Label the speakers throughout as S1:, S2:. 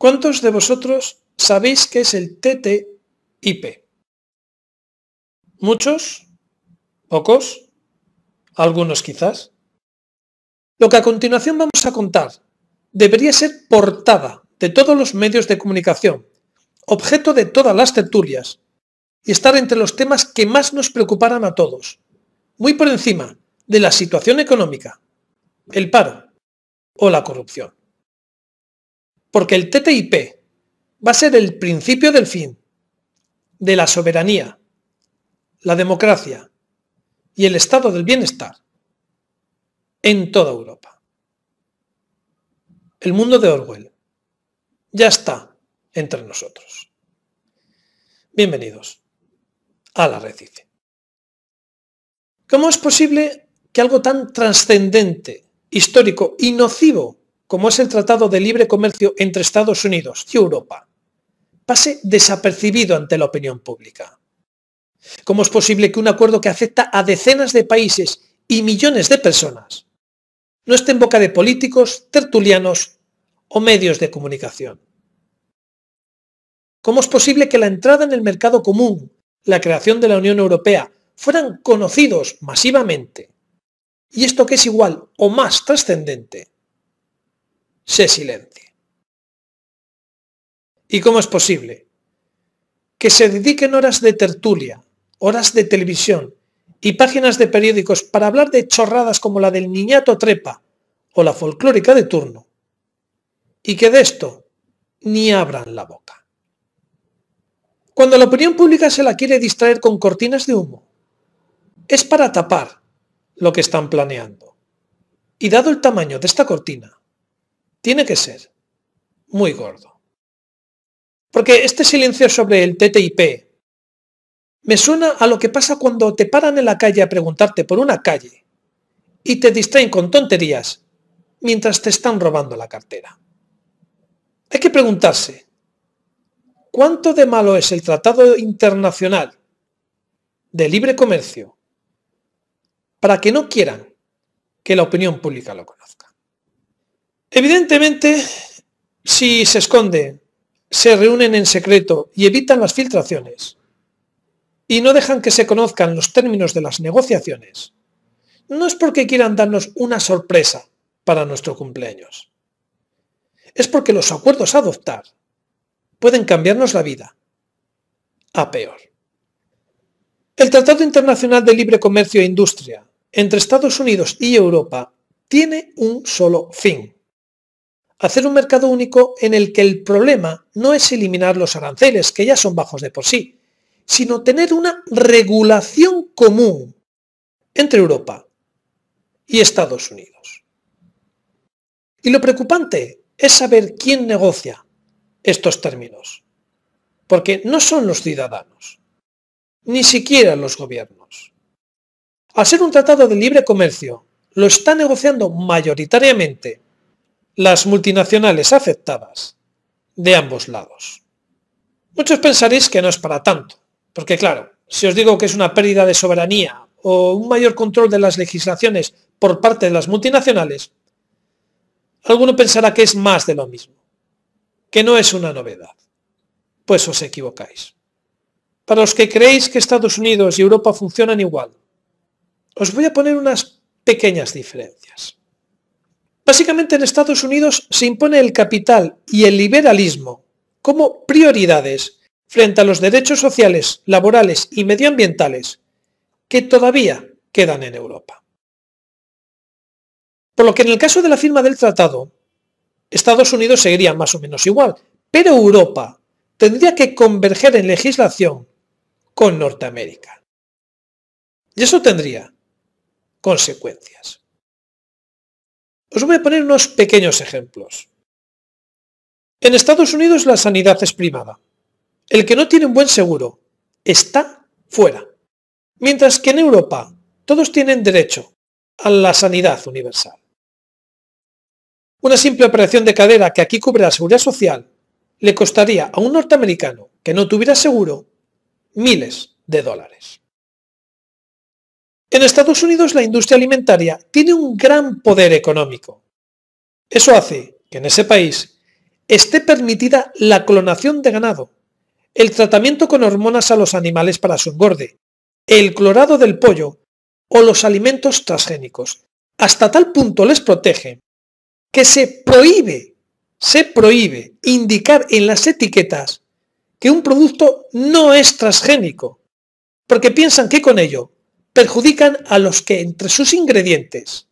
S1: ¿Cuántos de vosotros sabéis qué es el TTIP? ¿Muchos? ¿Pocos? ¿Algunos quizás? Lo que a continuación vamos a contar debería ser portada de todos los medios de comunicación, objeto de todas las tertulias y estar entre los temas que más nos preocuparan a todos, muy por encima de la situación económica, el paro o la corrupción. Porque el TTIP va a ser el principio del fin de la soberanía, la democracia y el estado del bienestar en toda Europa. El mundo de Orwell ya está entre nosotros. Bienvenidos a la Red ICE. ¿Cómo es posible que algo tan trascendente, histórico y nocivo como es el Tratado de Libre Comercio entre Estados Unidos y Europa pase desapercibido ante la opinión pública? ¿Cómo es posible que un acuerdo que afecta a decenas de países y millones de personas no esté en boca de políticos, tertulianos o medios de comunicación? ¿Cómo es posible que la entrada en el mercado común, la creación de la Unión Europea, fueran conocidos masivamente y esto que es igual o más trascendente se silencie? ¿Y cómo es posible que se dediquen horas de tertulia, horas de televisión y páginas de periódicos para hablar de chorradas como la del niñato trepa o la folclórica de turno, y que de esto ni abran la boca? Cuando la opinión pública se la quiere distraer con cortinas de humo, es para tapar lo que están planeando. Y dado el tamaño de esta cortina, tiene que ser muy gordo. Porque este silencio sobre el TTIP me suena a lo que pasa cuando te paran en la calle a preguntarte por una calle y te distraen con tonterías mientras te están robando la cartera. Hay que preguntarse, ¿cuánto de malo es el Tratado Internacional de Libre Comercio para que no quieran que la opinión pública lo conozca? Evidentemente, si se esconde, se reúnen en secreto y evitan las filtraciones, y no dejan que se conozcan los términos de las negociaciones, no es porque quieran darnos una sorpresa para nuestro cumpleaños. Es porque los acuerdos a adoptar pueden cambiarnos la vida a peor. El Tratado Internacional de Libre Comercio e Industria entre Estados Unidos y Europa tiene un solo fin: hacer un mercado único en el que el problema no es eliminar los aranceles, que ya son bajos de por sí, sino tener una regulación común entre Europa y Estados Unidos. Y lo preocupante es saber quién negocia estos términos, porque no son los ciudadanos, ni siquiera los gobiernos. Al ser un tratado de libre comercio, lo están negociando mayoritariamente las multinacionales afectadas de ambos lados. Muchos pensaréis que no es para tanto, porque claro, si os digo que es una pérdida de soberanía o un mayor control de las legislaciones por parte de las multinacionales, alguno pensará que es más de lo mismo, que no es una novedad. Pues os equivocáis. Para los que creéis que Estados Unidos y Europa funcionan igual, os voy a poner unas pequeñas diferencias. Básicamente en Estados Unidos se impone el capital y el liberalismo como prioridades frente a los derechos sociales, laborales y medioambientales que todavía quedan en Europa. Por lo que en el caso de la firma del tratado, Estados Unidos seguiría más o menos igual, pero Europa tendría que converger en legislación con Norteamérica. Y eso tendría consecuencias. Os voy a poner unos pequeños ejemplos. En Estados Unidos la sanidad es privada. El que no tiene un buen seguro está fuera. Mientras que en Europa todos tienen derecho a la sanidad universal. Una simple operación de cadera que aquí cubre la seguridad social le costaría a un norteamericano que no tuviera seguro miles de dólares. En Estados Unidos la industria alimentaria tiene un gran poder económico. Eso hace que en ese país esté permitida la clonación de ganado, el tratamiento con hormonas a los animales para su engorde, el clorado del pollo o los alimentos transgénicos. Hasta tal punto les protege que se prohíbe indicar en las etiquetas que un producto no es transgénico, porque piensan que con ello perjudican a los que entre sus ingredientes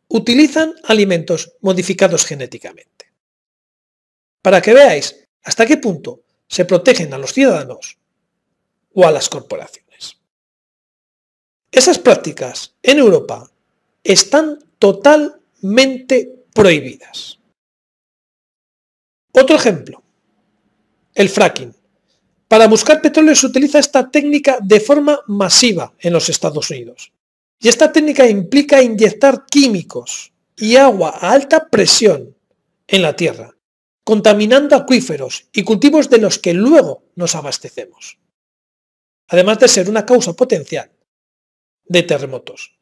S1: utilizan alimentos modificados genéticamente. Para que veáis hasta qué punto se protegen a los ciudadanos o a las corporaciones. Esas prácticas en Europa están totalmente prohibidas. Otro ejemplo, el fracking. Para buscar petróleo se utiliza esta técnica de forma masiva en los Estados Unidos. Y esta técnica implica inyectar químicos y agua a alta presión en la tierra, contaminando acuíferos y cultivos de los que luego nos abastecemos. Además de ser una causa potencial de terremotos.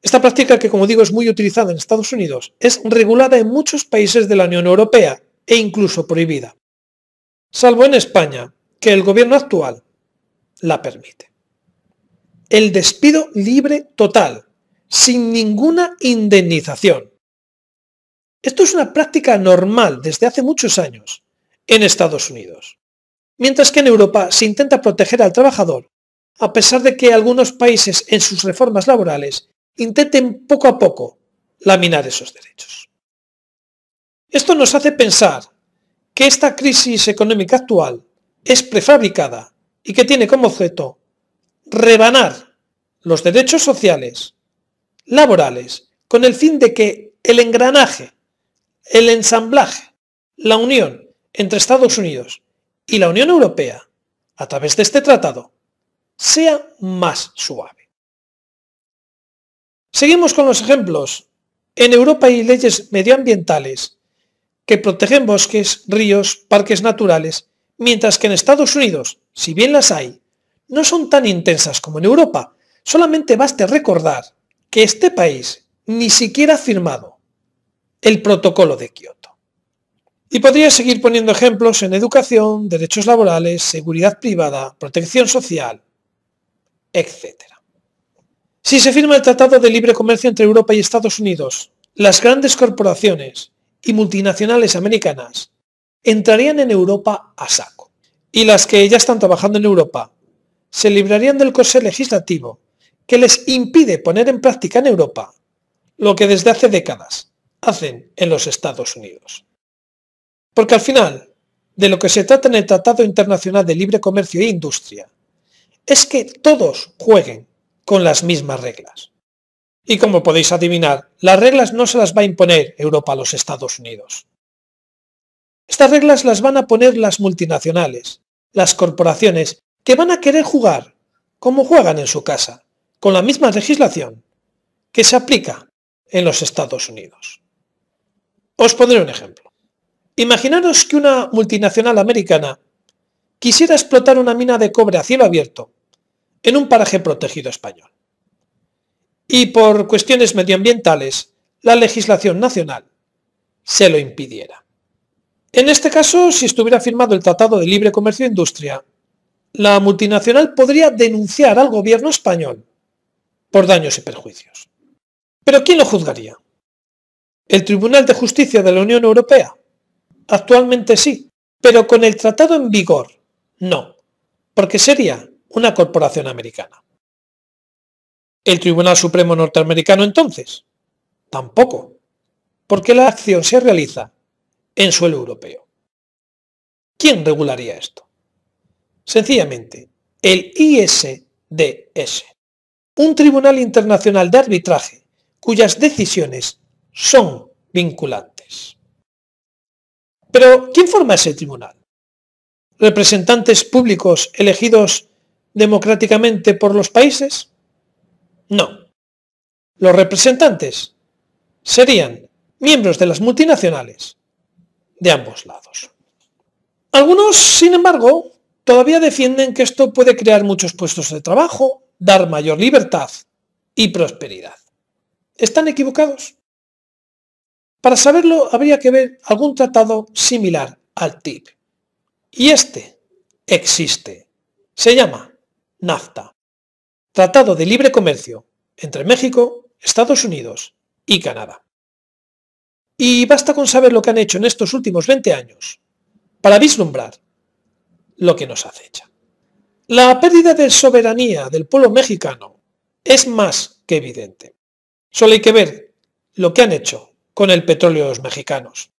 S1: Esta práctica, que como digo es muy utilizada en Estados Unidos, es regulada en muchos países de la Unión Europea e incluso prohibida, salvo en España, que el gobierno actual la permite. El despido libre total, sin ninguna indemnización. Esto es una práctica normal desde hace muchos años en Estados Unidos, mientras que en Europa se intenta proteger al trabajador, a pesar de que algunos países en sus reformas laborales intenten poco a poco laminar esos derechos. Esto nos hace pensar que esta crisis económica actual es prefabricada y que tiene como objeto rebanar los derechos sociales, laborales, con el fin de que el engranaje, el ensamblaje, la unión entre Estados Unidos y la Unión Europea, a través de este tratado, sea más suave. Seguimos con los ejemplos. En Europa hay leyes medioambientales que protegen bosques, ríos, parques naturales, mientras que en Estados Unidos, si bien las hay, no son tan intensas como en Europa. Solamente baste recordar que este país ni siquiera ha firmado el protocolo de Kioto. Y podría seguir poniendo ejemplos en educación, derechos laborales, seguridad privada, protección social, etc. Si se firma el Tratado de Libre Comercio entre Europa y Estados Unidos, las grandes corporaciones y multinacionales americanas entrarían en Europa a saco. Y las que ya están trabajando en Europa se librarían del corsé legislativo que les impide poner en práctica en Europa lo que desde hace décadas hacen en los Estados Unidos. Porque al final, de lo que se trata en el Tratado Internacional de Libre Comercio e Industria, es que todos jueguen con las mismas reglas. Y como podéis adivinar, las reglas no se las va a imponer Europa a los Estados Unidos. Estas reglas las van a poner las multinacionales, las corporaciones, que van a querer jugar como juegan en su casa, con la misma legislación que se aplica en los Estados Unidos. Os pondré un ejemplo. Imaginaros que una multinacional americana quisiera explotar una mina de cobre a cielo abierto en un paraje protegido español. Y por cuestiones medioambientales, la legislación nacional se lo impidiera. En este caso, si estuviera firmado el Tratado de Libre Comercio e Industria, la multinacional podría denunciar al gobierno español por daños y perjuicios. ¿Pero quién lo juzgaría? ¿El Tribunal de Justicia de la Unión Europea? Actualmente sí, pero con el tratado en vigor, no, porque sería una corporación americana. ¿El Tribunal Supremo norteamericano entonces? Tampoco, porque la acción se realiza en suelo europeo. ¿Quién regularía esto? Sencillamente, el ISDS, un tribunal internacional de arbitraje cuyas decisiones son vinculantes. Pero, ¿quién forma ese tribunal? ¿Representantes públicos elegidos democráticamente por los países? No. Los representantes serían miembros de las multinacionales de ambos lados. Algunos, sin embargo, todavía defienden que esto puede crear muchos puestos de trabajo, dar mayor libertad y prosperidad. ¿Están equivocados? Para saberlo habría que ver algún tratado similar al TIP. Y este existe. Se llama NAFTA, Tratado de Libre Comercio entre México, Estados Unidos y Canadá. Y basta con saber lo que han hecho en estos últimos 20 años para vislumbrar lo que nos acecha. La pérdida de soberanía del pueblo mexicano es más que evidente. Solo hay que ver lo que han hecho con el petróleo los mexicanos.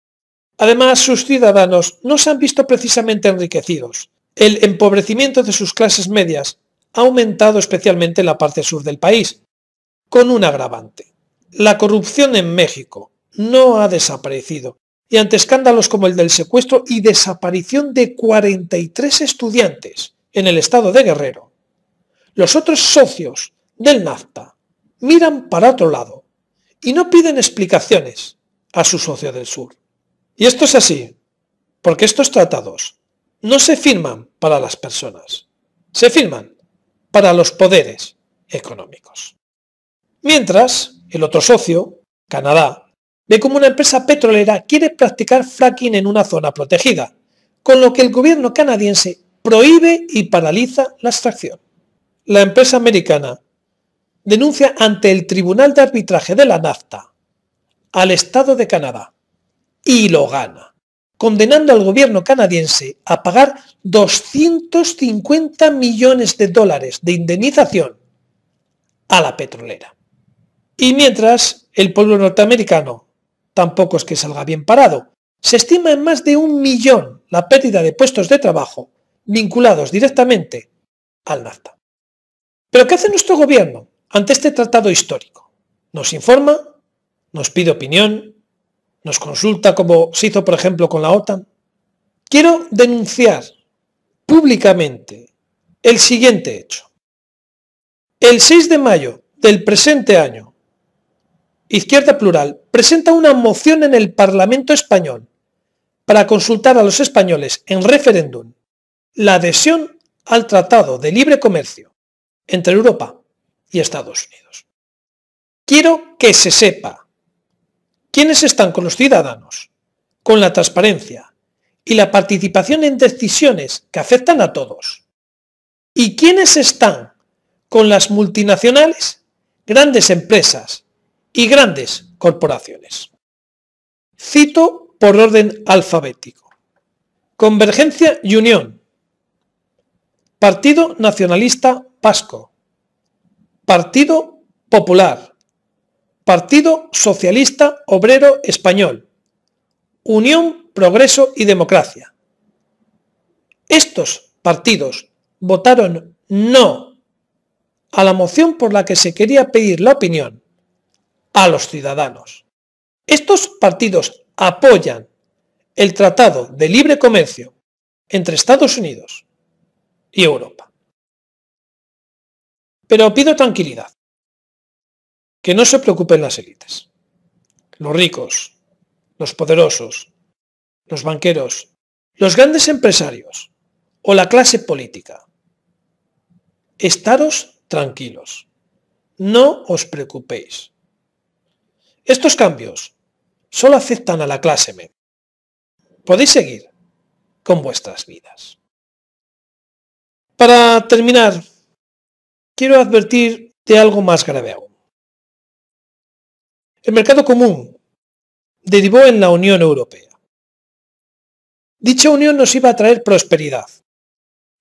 S1: Además, sus ciudadanos no se han visto precisamente enriquecidos. El empobrecimiento de sus clases medias ha aumentado especialmente en la parte sur del país, con un agravante. La corrupción en México no ha desaparecido, y ante escándalos como el del secuestro y desaparición de 43 estudiantes en el estado de Guerrero, los otros socios del NAFTA miran para otro lado y no piden explicaciones a su socio del sur. Y esto es así, porque estos tratados no se firman para las personas, se firman para los poderes económicos. Mientras, el otro socio, Canadá, ve como una empresa petrolera quiere practicar fracking en una zona protegida, con lo que el gobierno canadiense prohíbe y paraliza la extracción. La empresa americana denuncia ante el Tribunal de Arbitraje de la NAFTA al Estado de Canadá y lo gana, condenando al gobierno canadiense a pagar 250 millones de dólares de indemnización a la petrolera. Y mientras, el pueblo norteamericano tampoco es que salga bien parado. Se estima en más de 1 millón la pérdida de puestos de trabajo vinculados directamente al NAFTA. ¿Pero qué hace nuestro gobierno ante este tratado histórico? Nos informa, nos pide opinión, nos consulta como se hizo por ejemplo con la OTAN. Quiero denunciar públicamente el siguiente hecho. El 6 de mayo del presente año, Izquierda Plural presenta una moción en el Parlamento español para consultar a los españoles en referéndum la adhesión al Tratado de Libre Comercio entre Europa y Estados Unidos. Quiero que se sepa quiénes están con los ciudadanos, con la transparencia y la participación en decisiones que afectan a todos, y quiénes están con las multinacionales, grandes empresas y grandes corporaciones. Cito por orden alfabético. Convergencia y Unión, Partido Nacionalista Vasco, Partido Popular, Partido Socialista Obrero Español, Unión, Progreso y Democracia. Estos partidos votaron no a la moción por la que se quería pedir la opinión a los ciudadanos. Estos partidos apoyan el Tratado de Libre Comercio entre Estados Unidos y Europa. Pero pido tranquilidad, que no se preocupen las élites, los ricos, los poderosos, los banqueros, los grandes empresarios o la clase política. Estaros tranquilos, no os preocupéis. Estos cambios solo afectan a la clase media. Podéis seguir con vuestras vidas. Para terminar, quiero advertir de algo más grave aún. El mercado común derivó en la Unión Europea. Dicha unión nos iba a traer prosperidad,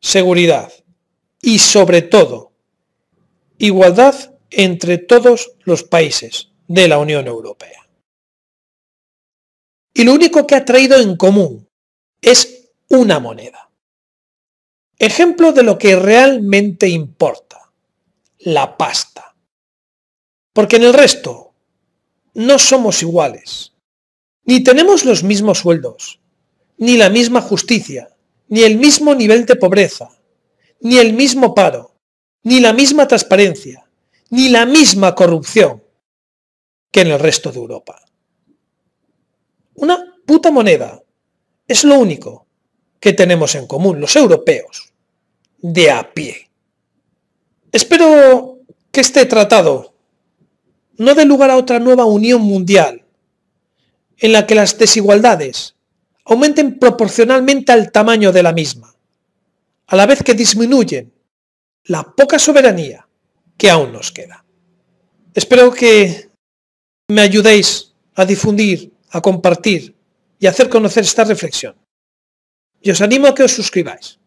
S1: seguridad y, sobre todo, igualdad entre todos los países de la Unión Europea. Y lo único que ha traído en común es una moneda. Ejemplo de lo que realmente importa, la pasta. Porque en el resto no somos iguales, ni tenemos los mismos sueldos, ni la misma justicia, ni el mismo nivel de pobreza, ni el mismo paro, ni la misma transparencia, ni la misma corrupción que en el resto de Europa. Una puta moneda es lo único que tenemos en común los europeos de a pie. Espero que este tratado no dé lugar a otra nueva unión mundial, en la que las desigualdades aumenten proporcionalmente al tamaño de la misma, a la vez que disminuyen la poca soberanía que aún nos queda. Espero que me ayudéis a difundir, a compartir y a hacer conocer esta reflexión. Y os animo a que os suscribáis.